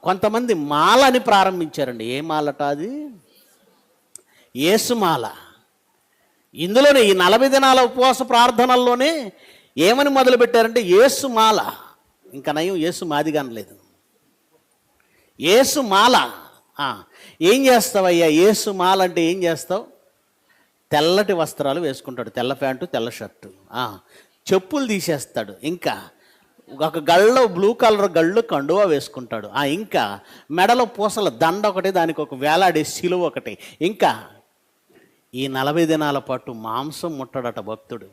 కొంతమంది మాలని ప్రారంభించారండి. ఏ మాలట అది? యేసుమాల. ఇందులోనే ఈ 40 దినాల ఉపవాస ప్రార్థనల్లోనే ఏమని మొదలుపెట్టారంటే యేసుమాల. ఇంకా నయం యేసు మాదిగా అనలేదు, యేసుమాల. ఏం చేస్తావయ్యా యేసుమాల అంటే ఏం చేస్తావు? తెల్లటి వస్త్రాలు వేసుకుంటాడు, తెల్ల ప్యాంటు తెల్ల షర్టు, చెప్పులు తీసేస్తాడు, ఇంకా ఒక గళ్ళో బ్లూ కలర్ గళ్ళు కండువా వేసుకుంటాడు, ఇంకా మెడలో పూసల దండ ఒకటి, దానికి ఒక వేలాడే సిలువ ఒకటి. ఇంకా ఈ 40 దినాల పాటు మాంసం ముట్టడట భక్తుడు.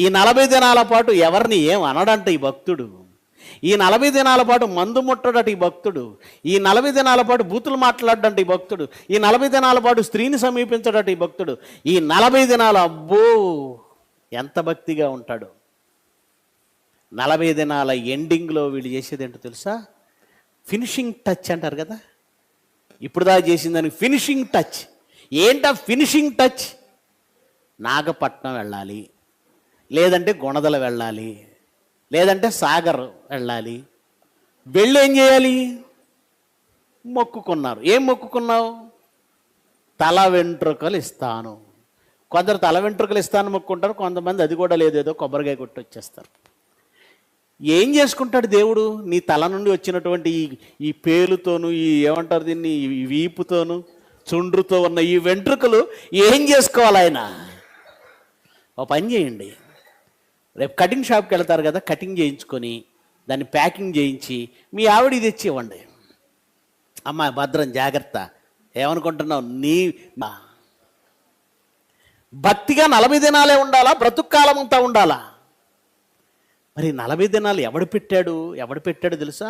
ఈ 40 దినాల పాటు ఎవరిని ఏం అనడంట ఈ భక్తుడు. ఈ 40 దినాల పాటు మందు ముట్టడట ఈ భక్తుడు. ఈ 40 దినాల పాటు బూతులు మాట్లాడడంట ఈ భక్తుడు. ఈ 40 దినాల పాటు స్త్రీని సమీపించడట ఈ భక్తుడు. ఈ 40 దినాలు అబ్బో ఎంత భక్తిగా ఉంటాడు. 40 దినాల ఎండింగ్లో వీళ్ళు చేసేది ఏంటో తెలుసా? ఫినిషింగ్ టచ్ అంటారు కదా. ఇప్పుడు దాకా చేసిందని ఫినిషింగ్ టచ్. ఏంటా ఫినిషింగ్ టచ్? నాగపట్నం వెళ్ళాలి, లేదంటే గుణదల వెళ్ళాలి, లేదంటే సాగర్ వెళ్ళాలి. వెళ్ళి ఏం చేయాలి? మొక్కుకున్నారు. ఏం మొక్కుకున్నావు? తల వెంట్రుకలు ఇస్తాను. కొందరు తల వెంట్రుకలు ఇస్తాను మొక్కుంటారు, కొంతమంది అది కూడా లేదేదో కొబ్బరికాయ కొట్టి వచ్చేస్తారు. ఏం చేసుకుంటాడు దేవుడు? నీ తల నుండి వచ్చినటువంటి ఈ పేలుతోను, ఈ ఏమంటారు దీన్ని, ఈ వీపుతోను చుండ్రుతో ఉన్న ఈ వెంట్రుకలు ఏం చేసుకోవాలి ఆయన? ఓ పని చేయండి, రేపు కటింగ్ షాప్కి వెళ్తారు కదా, కటింగ్ చేయించుకొని దాన్ని ప్యాకింగ్ చేయించి మీ ఆవిడ ఇది తెచ్చి ఇవ్వండి. అమ్మ భద్రం జాగ్రత్త. ఏమనుకుంటున్నావు? నీ భక్తిగా 40 దినాలే ఉండాలా? బ్రతుక్కాలం అంతా ఉండాలా? మరి 40 దినాలు ఎవడు పెట్టాడు తెలుసా?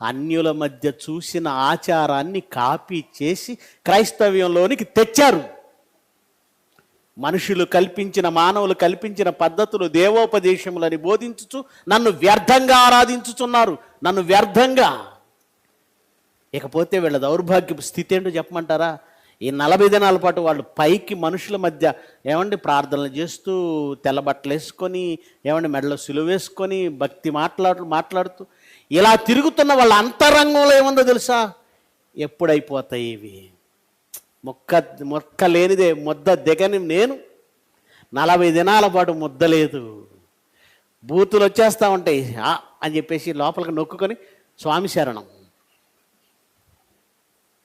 అన్యుల మధ్య చూసిన ఆచారాన్ని కాపీ చేసి క్రైస్తవ్యంలోనికి తెచ్చారు. మనుషులు కల్పించిన, మానవులు కల్పించిన పద్ధతులు, దేవోపదేశములని బోధించుచు నన్ను వ్యర్థంగా ఆరాధించుచున్నారు, నన్ను వ్యర్థంగా. ఇకపోతే వీళ్ళ దౌర్భాగ్యపు స్థితి ఏంటో చెప్పమంటారా? ఈ 40 దినాల పాటు వాళ్ళు పైకి మనుషుల మధ్య ప్రార్థనలు చేస్తూ, తెల్లబట్టలు వేసుకొని, మెడలో సిలువ వేసుకొని, భక్తి మాట్లాడుతూ ఇలా తిరుగుతున్న వాళ్ళ అంతరంగంలో ఏముందో తెలుసా? ఎప్పుడైపోతాయి ఇవి? మొక్క లేనిదే ముద్ద దిగని నేను 40 దినాల పాటు ముద్ద లేదు. బూతులు వచ్చేస్తూ ఉంటాయి అని చెప్పేసి లోపలికి నొక్కుకొని స్వామి శరణం,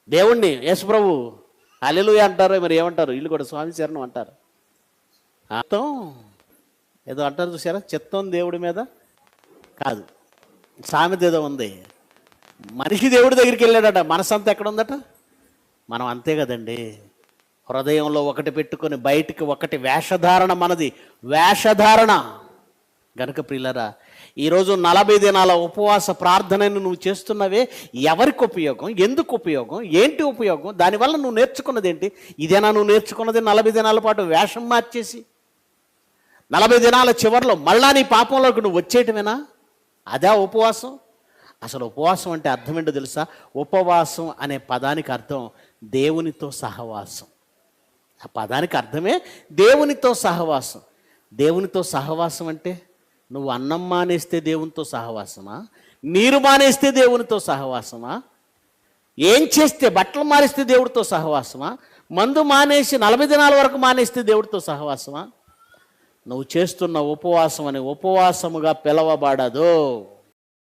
దేవుణ్ణి యేసుప్రభు హల్లెలూయా అంటారు. మరి ఏమంటారు? వీళ్ళు కూడా స్వామి శరణం అంటారు. అర్థం ఏదో అంటారు చూసారా, చిత్తం దేవుడి మీద కాదు. సామెత ఏదో ఉంది, మనిషి దేవుడి దగ్గరికి వెళ్ళాడట, మనసంతా ఎక్కడ ఉందట? మనం అంతే కదండి. హృదయంలో ఒకటి పెట్టుకొని బయటికి ఒకటి. వేషధారణ మనది, వేషధారణ. గనుక ప్రియులరా, ఈరోజు 40 దినాల ఉపవాస ప్రార్థనను నువ్వు చేస్తున్నవే, ఎవరికి ఉపయోగం? ఎందుకు ఉపయోగం? ఏంటి ఉపయోగం? దానివల్ల నువ్వు నేర్చుకున్నది ఏంటి? ఇదేనా నువ్వు నేర్చుకున్నది? 40 దినాల పాటు వేషం మార్చేసి 40 దినాల చివరిలో మళ్ళా నీ పాపంలోకి నువ్వు వచ్చేయటమేనా? అదే ఉపవాసం? అసలు ఉపవాసం అంటే అర్థం ఏంటో తెలుసా? ఉపవాసం అనే పదానికి అర్థం దేవునితో సహవాసం. ఆ పదానికి అర్థమే దేవునితో సహవాసం. దేవునితో సహవాసం అంటే నువ్వు అన్నం మానేస్తే దేవునితో సహవాసమా? నీరు మానేస్తే దేవునితో సహవాసమా? ఏం చేస్తే, బట్టలు మానేస్తే దేవుడితో సహవాసమా? మందు మానేసి 40 దినాల వరకు మానేస్తే దేవుడితో సహవాసమా? నువ్వు చేస్తున్న ఉపవాసం అనే ఉపవాసముగా పిలవబడదు.